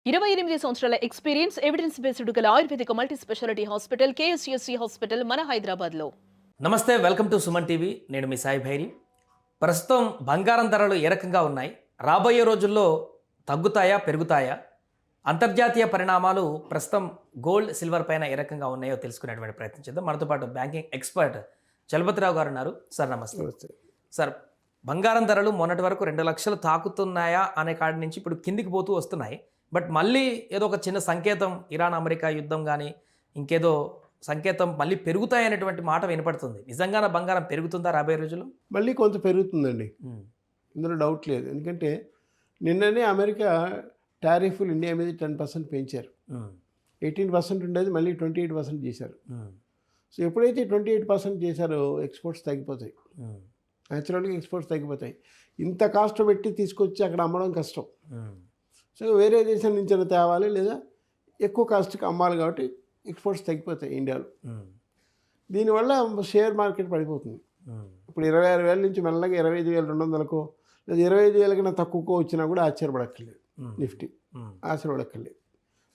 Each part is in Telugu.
28 సంవత్సరాల ఎక్స్పీరియన్స్ ఎవిడెన్స్ బేస్డ్ గల ఆయుర్వేదిక multi speciality hospital KSUC hospital మన హైదరాబాద్లో. నమస్తే, వెల్కమ్ టు సుమన్ టీవీ. నేను మీ సాయి భైరి. ప్రస్తుతం బంగారం ధరలు ఏ రకంగా ఉన్నాయి, రాబోయే రోజుల్లో తగ్గుతాయా పెరుగుతాయా, అంతర్జాతీయ పరిణామాలు ప్రస్తుతం గోల్డ్ సిల్వర్ పైన ఏ రకంగా ఉన్నాయో తెలుసుకునేటువంటి ప్రయత్నం చేద్దాం. మనతో పాటు బ్యాంకింగ్ ఎక్స్పర్ట్ చలపతిరావు గారు ఉన్నారు. సార్ నమస్తే. సార్, బంగారం ధరలు మొన్నటి వరకు 2 లక్షలు తాకుతున్నాయా అనే కాడి నుంచి ఇప్పుడు కిందికి పోతూ వస్తున్నాయి. బట్ మళ్ళీ ఏదో ఒక చిన్న సంకేతం, ఇరాన్ అమెరికా యుద్ధం కానీ ఇంకేదో సంకేతం మళ్ళీ పెరుగుతాయనేటువంటి మాట వినపడుతుంది. నిజంగానే బంగారం పెరుగుతుందా రాబోయే రోజుల్లో? మళ్ళీ కొంత పెరుగుతుందండి, ఇందులో డౌట్ లేదు. ఎందుకంటే నిన్ననే అమెరికా టారిఫ్లు ఇండియా మీద 10% పెంచారు. 18% ఉండేది మళ్ళీ 28% చేశారు. సో ఎప్పుడైతే 28% చేశారో ఎక్స్పోర్ట్స్ తగ్గిపోతాయి. న్యాచురల్గా ఎక్స్పోర్ట్స్ తగ్గిపోతాయి. ఇంత కాస్ట్ పెట్టి తీసుకొచ్చి అక్కడ అమ్మడం కష్టం. సో వేరే దేశం నుంచి తేవాలి, లేదా ఎక్కువ కాస్ట్కి అమ్మాలి. కాబట్టి ఎక్స్పోర్ట్స్ తగ్గిపోతాయి ఇండియాలో. దీనివల్ల షేర్ మార్కెట్ పడిపోతుంది. ఇప్పుడు 26,000 నుంచి మెల్లగా 25,200కు లేదా 25,000 కన్నా తక్కువకో వచ్చినా కూడా ఆశ్చర్యపడక్కర్లేదు. నిఫ్టీ ఆశ్చర్యపడక్కర్లేదు.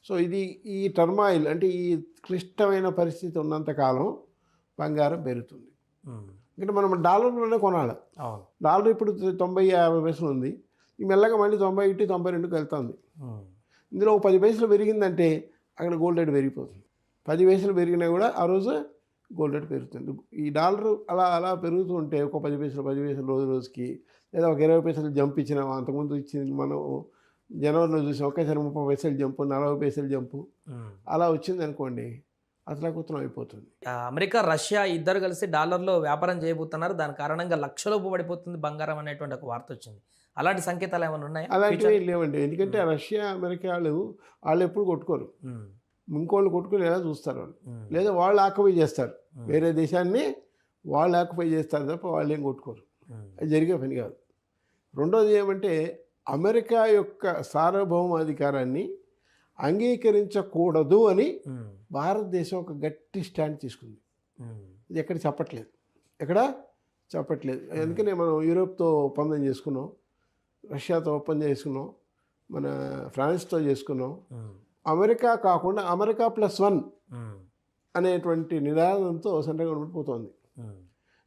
సో ఇది ఈ టర్మాయిల్ అంటే ఈ క్లిష్టమైన పరిస్థితి ఉన్నంతకాలం బంగారం పెరుగుతుంది. ఎందుకంటే మనం డాలర్లోనే కొనాలి. డాలర్ ఇప్పుడు 90-50 పైసలు ఉంది. ఈ మెల్లగా మళ్ళీ 91-92కి వెళ్తుంది. ఇందులో 10 పైసలు పెరిగిందంటే అక్కడ గోల్డ్ రేట్ పెరిగిపోతుంది. 10 పైసలు పెరిగినా కూడా ఆ రోజు గోల్డ్ రేట్ పెరుగుతుంది. ఈ డాలర్ అలా పెరుగుతూ ఉంటే ఒక 10 పైసలు రోజుకి, లేదా ఒక 20 పైసలు జంప్ ఇచ్చినాం. అంతకుముందు ఇచ్చింది మనం జనవరిలో చూసాం, ఒకేసారి 30 పైసలు జంపు, 40 పైసలు జంపు అలా వచ్చింది అనుకోండి, అతలాకుతలం అయిపోతుంది. అమెరికా రష్యా ఇద్దరు కలిసి డాలర్లో వ్యాపారం చేయబోతున్నారు. దాని కారణంగా లక్షలోపు పడిపోతుంది బంగారం అనేటువంటి ఒక వార్త వచ్చింది. అలాంటి సంకేతాలు ఏమైనా ఉన్నాయి? అలాంటివి లేవండి. ఎందుకంటే రష్యా అమెరికా వాళ్ళు ఎప్పుడు కొట్టుకోరు. ఇంకోళ్ళు కొట్టుకుని ఎలా చూస్తారు వాళ్ళు, లేదా వాళ్ళు ఆక్యుపై చేస్తారు. వేరే దేశాన్ని వాళ్ళు ఆక్యుపై చేస్తారు తప్ప వాళ్ళు ఏం కొట్టుకోరు. అది జరిగే పని కాదు. రెండోది ఏమంటే అమెరికా యొక్క సార్వభౌమాధికారాన్ని అంగీకరించకూడదు అని భారతదేశం ఒక గట్టి స్టాండ్ తీసుకుంది. ఇది ఎక్కడ చెప్పట్లేదు. అందుకనే మనం యూరోప్తో ఒప్పందం చేసుకున్నాం, రష్యాతో ఒప్పందం చేసుకున్నాం, మన ఫ్రాన్స్తో చేసుకున్నాం. అమెరికా కాకుండా అమెరికా +1 అనేటువంటి నినాదంతో సెంట్రల్ గవర్నమెంట్ పోతుంది.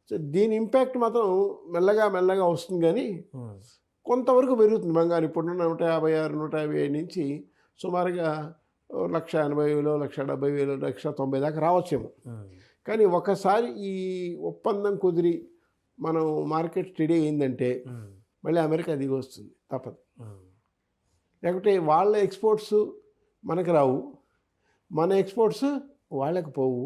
సో దీని ఇంపాక్ట్ మాత్రం మెల్లగా వస్తుంది. కానీ కొంతవరకు పెరుగుతుంది బంగారం. ఇప్పుడు 156-157 నుంచి సుమారుగా 180,000, 170,000, 190,000 దాకా రావచ్చేమో. కానీ ఒకసారి ఈ ఒప్పందం కుదిరి మనం మార్కెట్ స్టడీ అయిందంటే మళ్ళీ అమెరికా దిగి వస్తుంది, తప్పదు. లేకపోతే వాళ్ళ ఎక్స్పోర్ట్స్ మనకు రావు, మన ఎక్స్పోర్ట్స్ వాళ్ళకి పోవు.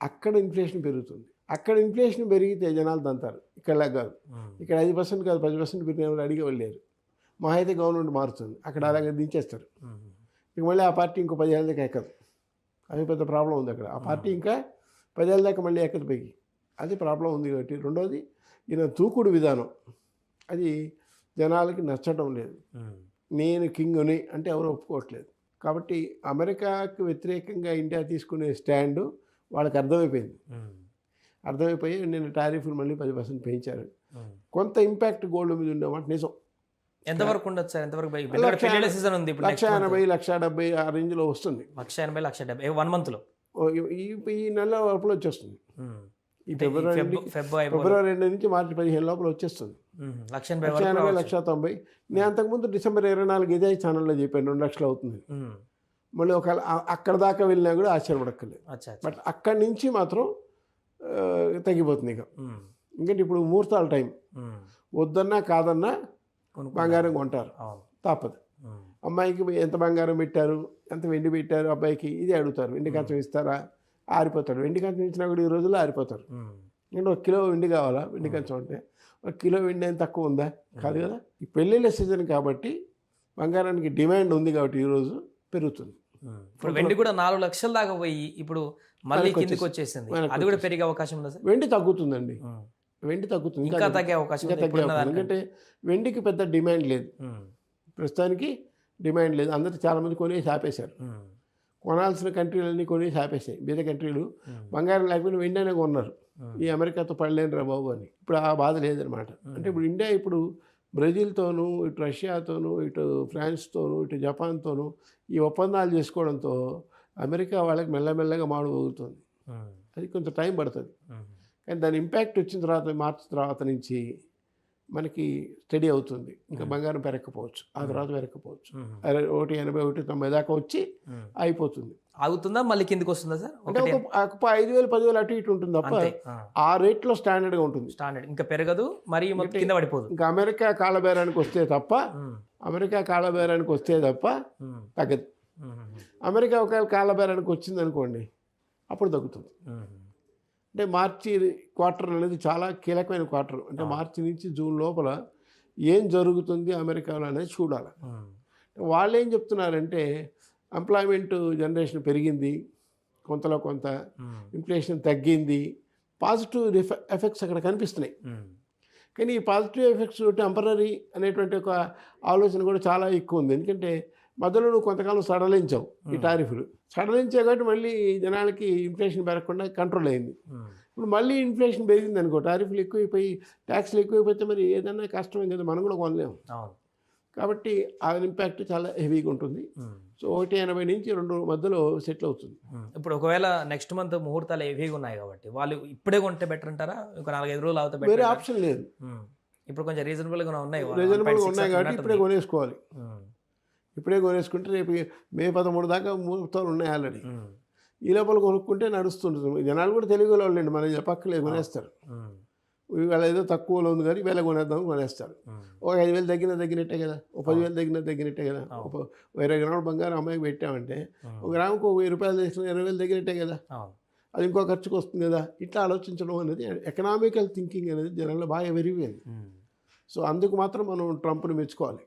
అక్కడ ఇన్ఫ్లేషన్ పెరుగుతుంది. అక్కడ ఇన్ఫ్లేషన్ పెరిగితే జనాలు దంతారు. ఇక్కడ కాదు. ఇక్కడ 5% కాదు 10% పెరిగిన అడిగి వెళ్ళారు. మా అయితే గవర్నమెంట్ మారుతుంది, అక్కడ అలాగే దించేస్తారు. ఇక మళ్ళీ ఆ పార్టీ ఇంకో 10 ఏళ్ళ దాకా ఎక్కదు. అది పెద్ద ప్రాబ్లం ఉంది అక్కడ. ఆ పార్టీ ఇంకా 10 ఏళ్ళ దాకా మళ్ళీ ఎక్కదు పైకి. అది ప్రాబ్లం ఉంది. కాబట్టి రెండోది ఈయన తూకుడు విధానం అది జనాలకి నచ్చడం లేదు. నేను కింగ్ని అంటే ఎవరు ఒప్పుకోవట్లేదు. కాబట్టి అమెరికాకు వ్యతిరేకంగా ఇండియా తీసుకునే స్టాండు వాళ్ళకి అర్థమైపోయి నేను టారిఫ్లు మళ్ళీ 10% పెంచారు. కొంత ఇంపాక్ట్ గోల్డ్ మీద ఉండేమాట నిజం. ఎంతవరకు ఉండొచ్చు సార్? ఎంతవరకు? 1,70,000 ఆ రేంజ్లో వస్తుంది. 1,80,000 1 మంత్లో ఈ నెల లోపల వచ్చేస్తుంది. ఈ ఫిబ్రవరి 2 నుంచి మార్చి 15 లోపల వచ్చేస్తుంది. 1,80,000, 1,90,000. నేను అంతకుముందు డిసెంబర్ 24 ఇదే ఛానల్లో చెప్పాను 2 లక్షలు అవుతుంది. మళ్ళీ ఒకవేళ అక్కడ దాకా వెళ్ళినా కూడా ఆశ్చర్యపడక్కర్లేదు. బట్ అక్కడి నుంచి మాత్రం తగ్గిపోతుంది. ఎందుకంటే ఇప్పుడు ముహూర్తాల టైం, వద్దన్నా కాదన్నా బంగారం కొంటారు, తప్పదు. అమ్మాయికి ఎంత బంగారం పెట్టారు, ఎంత వెండి పెట్టారు, అబ్బాయికి ఇది అడుగుతారు. వెండి కంచం ఇస్తారా? ఆరిపోతాడు. వెండి కంచం ఇచ్చినా కూడా ఈ రోజుల్లో ఆరిపోతారు. అంటే 1 కిలో వెండి కావాలా? వెండి కంచం అంటే 1 కిలో వెండి ఏం తక్కువ ఉందా? కాదు కదా. ఈ పెళ్ళిళ్ళ సీజన్ కాబట్టి బంగారానికి డిమాండ్ ఉంది కాబట్టి ఈరోజు పెరుగుతుంది. ఇప్పుడు వెండి కూడా 4 లక్షల దాకా పోయి ఇప్పుడు మళ్ళీ కిందికి వచ్చేసింది. అది కూడా పెరిగే అవకాశం ఉందా సార్? వెండి తగ్గుతుందండి. వెండి తగ్గుతుంది, ఇంకా తగ్గే అవకాశం. ఎందుకంటే వెండికి పెద్ద డిమాండ్ లేదు ప్రస్తుతానికి. డిమాండ్ లేదు. అందరూ చాలామంది కొనేసి ఆపేశారు. కొనాల్సిన కంట్రీలన్నీ కొనేసి ఆపేసాయి. బీద కంట్రీలు బంగారం లేకపోయినా వెండి అనే కొన్నారు. ఈ అమెరికాతో పడలేను రా బాబు అని. ఇప్పుడు ఆ బాధ లేదనమాట. అంటే ఇప్పుడు ఇండియా ఇప్పుడు బ్రెజిల్తోనూ, ఇటు రష్యాతోనూ, ఇటు ఫ్రాన్స్‌తోనూ, ఇటు జపాన్‌తోనూ ఈ ఒప్పందాలు చేసుకోవడంతో అమెరికా వాళ్ళకి మెల్లమెల్లగా మాడుమోగుతుంది. అది కొంచెం టైం పడుతుంది. కానీ దాని ఇంపాక్ట్ వచ్చిన తర్వాత మార్చి తర్వాత నుంచి మనకి స్టడీ అవుతుంది. ఇంకా బంగారం పెరగకపోవచ్చు, ఆ తర్వాత పెరగకపోవచ్చు. 1.80, 1.90 దాకా వచ్చి అయిపోతుంది. ఆగుతుందా మళ్ళీ కిందికి వస్తుందా సార్? అంటే ఒక 5,000, 10,000 అటు ఇటు ఉంటుంది తప్ప ఆ రేట్లో స్టాండర్డ్గా ఉంటుంది. స్టాండర్డ్ ఇంకా పెరగదు, మరి కింద పడిపోదు. ఇంకా అమెరికా కాళ్ళబేరానికి వస్తే తప్ప తగ్గదు. అమెరికా ఒకవేళ కాళ్ళబేరానికి వచ్చింది అనుకోండి, అప్పుడు తగ్గుతుంది. అంటే మార్చి క్వార్టర్ అనేది చాలా కీలకమైన క్వార్టర్. అంటే మార్చి నుంచి జూన్ లోపల ఏం జరుగుతుంది అమెరికాలో అనేది చూడాలి. వాళ్ళు ఏం చెప్తున్నారంటే ఎంప్లాయ్మెంట్ జనరేషన్ పెరిగింది, కొంతలో కొంత ఇన్ఫ్లేషన్ తగ్గింది, పాజిటివ్ ఎఫెక్ట్స్ అక్కడ కనిపిస్తున్నాయి. కానీ ఈ పాజిటివ్ ఎఫెక్ట్స్ టెంపరీ అనేటువంటి ఒక ఆలోచన కూడా చాలా ఎక్కువ ఉంది. ఎందుకంటే మధ్యలో నువ్వు కొంతకాలం సడలించావు ఈ టారిఫ్లు, సడలించావు కాబట్టి మళ్ళీ జనాలకి ఇన్ఫ్లేషన్ పెరగకుండా కంట్రోల్ అయింది. ఇప్పుడు మళ్ళీ ఇన్ఫ్లేషన్ పెరిగింది అనుకో, టారిఫ్లు ఎక్కువైపోయి, ట్యాక్స్లు ఎక్కువైపోతే మరి ఏదైనా కష్టమే కదా, మనం కూడా కొనలేము. కాబట్టి ఆ ఇంపాక్ట్ చాలా హెవీగా ఉంటుంది. సో 1.80 నుంచి 2 మధ్యలో సెటిల్ అవుతుంది. ఇప్పుడు ఒకవేళ నెక్స్ట్ మంత్ ముహూర్తాలు హెవీగా ఉన్నాయి కాబట్టి వాళ్ళు ఇప్పుడే కొంటే బెటర్ అంటారా? ఒక 4-5 రోజులు అవుతా బెటర్? వేరే ఆప్షన్ లేదు. ఇప్పుడు కొంచెం రీజనబుల్గా ఉన్నాయి కాబట్టి ఇప్పుడే కొనేసుకోవాలి. ఇప్పుడే కొనేసుకుంటే రేపు మే 13 దాకా ముహూర్తాలు ఉన్నాయి ఆల్రెడీ. ఈ లోపల కొనుక్కుంటే నడుస్తుంటుంది. జనాలు కూడా తెలుగులో వాళ్ళండి, మనం చెప్పక్కర్లేదు, కొనేస్తారు. ఇవాళ ఏదో తక్కువలో ఉంది కానీ వేళ కొనేద్దాం కొనేస్తారు. ఒక 5,000 తగ్గినట్టే కదా, ఒక 10,000 తగ్గినట్టే కదా. ఒక 20 గ్రాముల బంగారం అమ్మాయికి పెట్టామంటే ఒక గ్రాముకు 1,000 రూపాయలు తీసుకుని 20,000 తగ్గినట్టే కదా, అది ఇంకో ఖర్చుకు వస్తుంది కదా. ఇట్లా ఆలోచించడం అనేది ఎకనామికల్ థింకింగ్ అనేది జనాల్లో బాగా పెరిగిపోయింది. సో అందుకు మాత్రం మనం ట్రంప్ని మెచ్చుకోవాలి.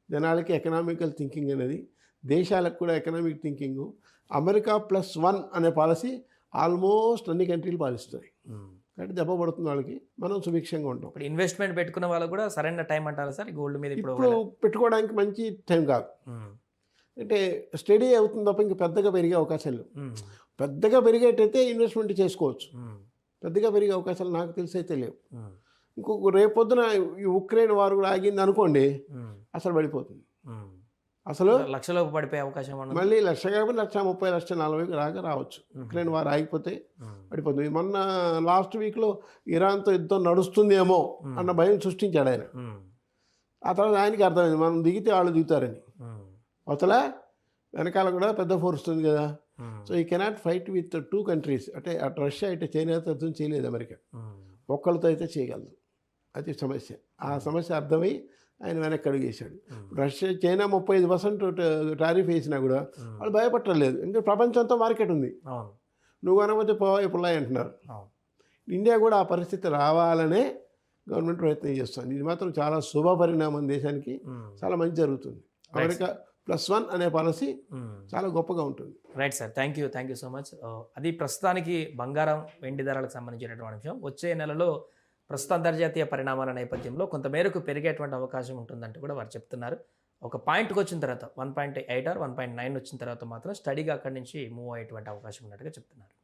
జనాలకి ఎకనామికల్ థింకింగ్ అనేది, దేశాలకు కూడా ఎకనామిక్ థింకింగ్. అమెరికా +1 అనే పాలసీ ఆల్మోస్ట్ అన్ని కంట్రీలు పాలిస్తాయి కాబట్టి దెబ్బ పడుతుంది వాళ్ళకి, మనం సుభిక్షంగా ఉంటాం. ఇప్పుడు ఇన్వెస్ట్మెంట్ పెట్టుకున్న వాళ్ళకు కూడా సరైన టైం అంటారా సార్ గోల్డ్ మీద? ఇప్పుడు పెట్టుకోవడానికి మంచి టైం కాదు. అంటే స్టడీ అవుతుంది తప్ప ఇంకా పెద్దగా పెరిగే అవకాశాలు లేవు. పెద్దగా పెరిగేటైతే ఇన్వెస్ట్మెంట్ చేసుకోవచ్చు, పెద్దగా పెరిగే అవకాశాలు నాకు తెలిసి అయితే లేవు. ఇంకొక రేపొద్దున ఈ ఉక్రెయిన్ వారు కూడా ఆగింది అనుకోండి, అసలు పడిపోతుంది. అసలు లక్షలోపు పడిపోయే అవకాశం మళ్ళీ 1,00,000 కాబట్టి 1,30,000, 1,40,000 దాకా రావచ్చు. ఉక్రెయిన్ వారు ఆగిపోతే పడిపోతుంది. మొన్న లాస్ట్ వీక్లో ఇరాన్తో యుద్ధం నడుస్తుందేమో అన్న భయం సృష్టించాడు ఆయన. ఆ తర్వాత ఆయనకి అర్థమైంది మనం దిగితే వాళ్ళు దిగుతారని. అవతల వెనకాల కూడా పెద్ద ఫోర్స్ ఉంది కదా. సో ఈ కెనాట్ ఫైట్ విత్ 2 కంట్రీస్. అంటే అటు రష్యా ఇటు చైనాతో యుద్ధం చేయలేదు అమెరికా, ఒక్కళ్ళతో అయితే చేయగలదు. అది సమస్య. ఆ సమస్య అర్థమై ఆయన వెనక్కి అడుగేశాడు. రష్యా చైనా 35% టారిఫ్ వేసినా కూడా వాళ్ళు భయపట్టలేదు. ఎందుకంటే ప్రపంచంతో మార్కెట్ ఉంది, నువ్వు అనకపోతే పోవాయి పుల్లాయి అంటున్నారు. ఇండియా కూడా ఆ పరిస్థితి రావాలనే గవర్నమెంట్ ప్రయత్నం చేస్తుంది. ఇది మాత్రం చాలా శుభ పరిణామం, దేశానికి చాలా మంచి జరుగుతుంది. అమెరికా +1 అనే పాలసీ చాలా గొప్పగా ఉంటుంది. Right sir, thank you so much. అది ప్రస్తుతానికి బంగారం వెండి ధరలకు సంబంధించినటువంటి అంశం. వచ్చే నెలలో ప్రస్తుత అంతర్జాతీయ పరిణామాల నేపథ్యంలో కొంతమేరకు పెరిగేటువంటి అవకాశం ఉంటుందంటూ కూడా వారు చెప్తున్నారు. ఒక పాయింట్కి వచ్చిన తర్వాత 1.8 or 1.9 వచ్చిన తర్వాత మాత్రం స్టడీగా అక్కడి నుంచి మూవ్ అయ్యేటువంటి అవకాశం ఉన్నట్టుగా చెప్తున్నారు.